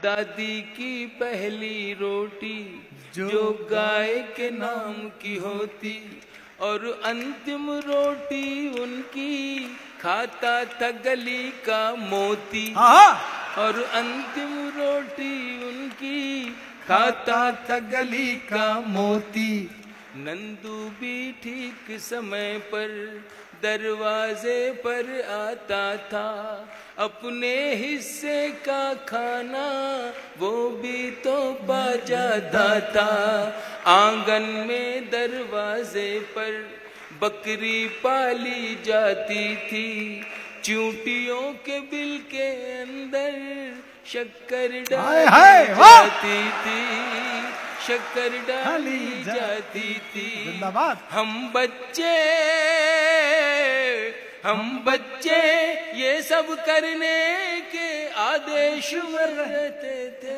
दादी की पहली रोटी जो गाय के नाम की होती, और अंतिम रोटी उनकी खाता था गली का मोती। और अंतिम रोटी उनकी खाता था गली का मोती। नंदू भी ठीक समय पर दरवाजे पर आता था, अपने हिस्से का खाना वो भी तो पा जाता था। आंगन में दरवाजे पर बकरी पाली जाती थी, चूंटियों के बिल के अंदर शक्कर डाली जाती थी, शक्कर डाली जाती थी। हम बच्चे ये सब करने के आदेश में रहते थे।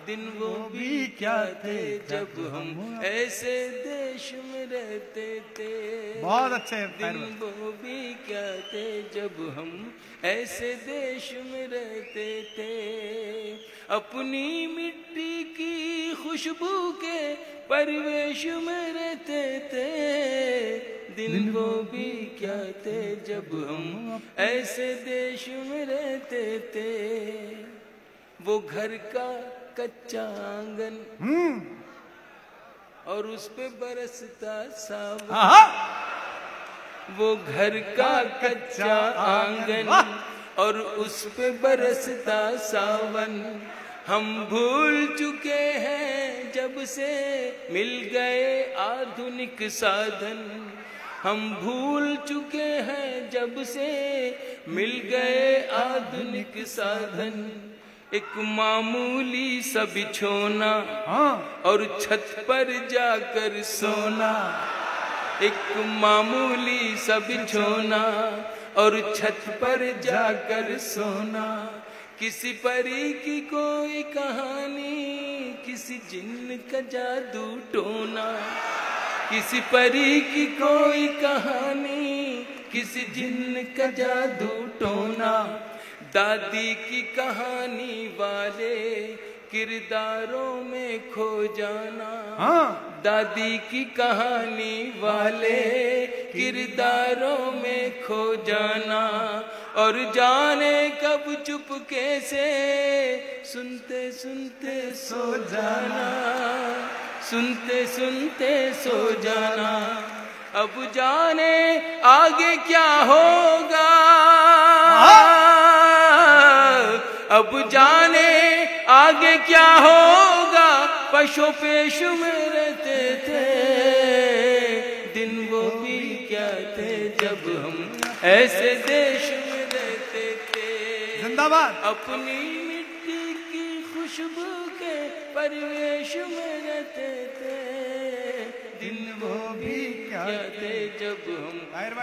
दिन वो भी क्या थे जब हम ऐसे देश में रहते थे। बहुत अच्छे। दिन वो भी क्या थे जब हम ऐसे देश में रहते थे। अपनी मिट्टी की खुशबू के परिवेश में रहते थे। दिन वो भी क्या थे जब हम ऐसे देश में रहते थे। वो घर का कच्चा आंगन और उस पे बरसता सावन। वो घर का कच्चा आंगन और उस पे बरसता सावन। हम भूल चुके हैं जब से मिल गए आधुनिक साधन। हम भूल चुके हैं जब से मिल गए आधुनिक साधन। एक मामूली सा बिछोना और छत पर जाकर सोना। एक मामूली सा बिछोना और छत पर जाकर सोना। किसी परी की कोई कहानी, किसी जिन्न का जादू टोना। किसी परी की कोई कहानी, किसी जिन्न का जादू टोना। दादी की कहानी वाले किरदारों में खो जाना। दादी की कहानी वाले किरदारों में खो जाना। और जाने कब चुपके से सुनते सुनते सो जाना। सुनते सुनते सो जाना। अब जाने आगे क्या होगा। अब जाने आगे क्या होगा। पशु पेश में रहते थे। दिन वो भी क्या थे जब हम ऐसे देश में रहते थे। जिंदाबाद। अपनी मिट्टी की खुशबू के परिवेश में रहते थे। दिन वो भी क्या थे जब हम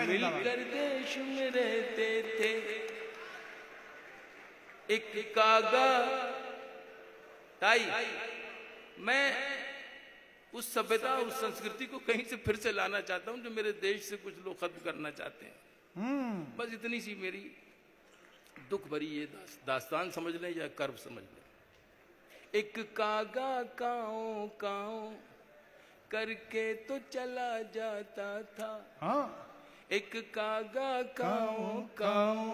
मिलकर देश में रहते थे। एक कागा ताई, मैं उस सभ्यता उस संस्कृति को कहीं से फिर से लाना चाहता हूं जो मेरे देश से कुछ लोग खत्म करना चाहते हैं। बस इतनी सी मेरी दुख भरी ये दास्तान समझ लें या कर्व समझ लें। एक कागा काओ काओ करके तो चला जाता था। एक कागा काओ काओ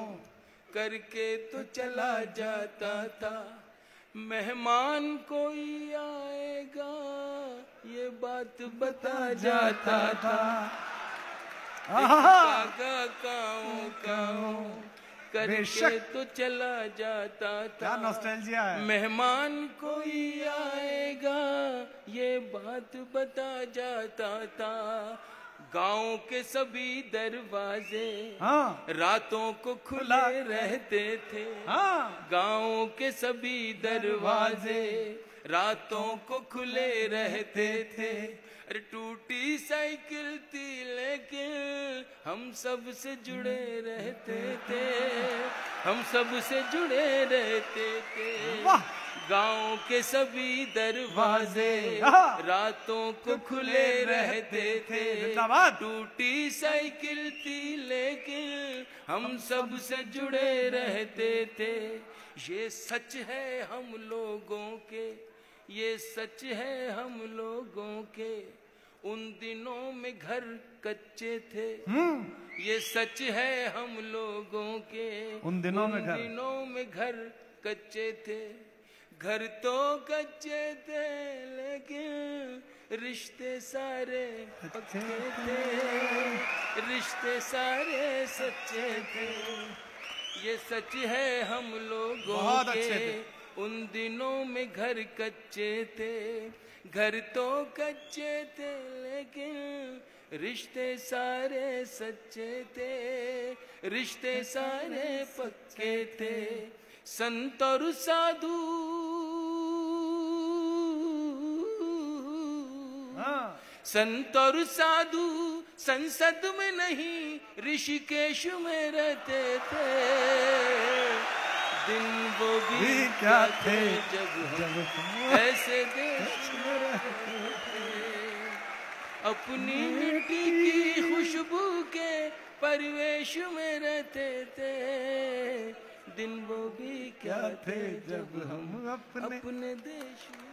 करके तो चला जाता था। मेहमान कोई आएगा ये बात बता जाता था। कागा काओ काओ करके तो चला जाता था। नॉस्टैल्जिया है। मेहमान कोई आएगा ये बात बता जाता था। गांव के सभी दरवाजे रातों को खुले रहते थे। गांव के सभी दरवाजे रातों को खुले रहते थे। अरे टूटी साइकिल थी लेकिन हम सब से जुड़े रहते थे। हम सब से जुड़े रहते थे। गांव के सभी दरवाजे रातों को खुले रहते थे। टूटी साइकिल थी लेकिन हम सब से जुड़े रहते थे। ये सच है हम लोगों के, ये सच है हम लोगों के। उन दिनों में घर कच्चे थे, ये सच है हम लोगों के। उन दिनों में घर कच्चे थे। घर तो कच्चे थे लेकिन रिश्ते सारे पक्के थे, रिश्ते सारे सच्चे थे। ये सच है हम लोगों के। उन दिनों में घर कच्चे थे। घर तो कच्चे थे लेकिन रिश्ते सारे सच्चे थे, रिश्ते सारे पक्के थे। संत और साधु संत और साधु संसद में नहीं ऋषिकेश में रहते थे। दिन वो भी क्या थे जब हम ऐसे देश में रहते थे। अपनी मिट्टी की खुशबू के परिवेश में रहते थे। दिन वो भी क्या थे जब हम अपने देश में।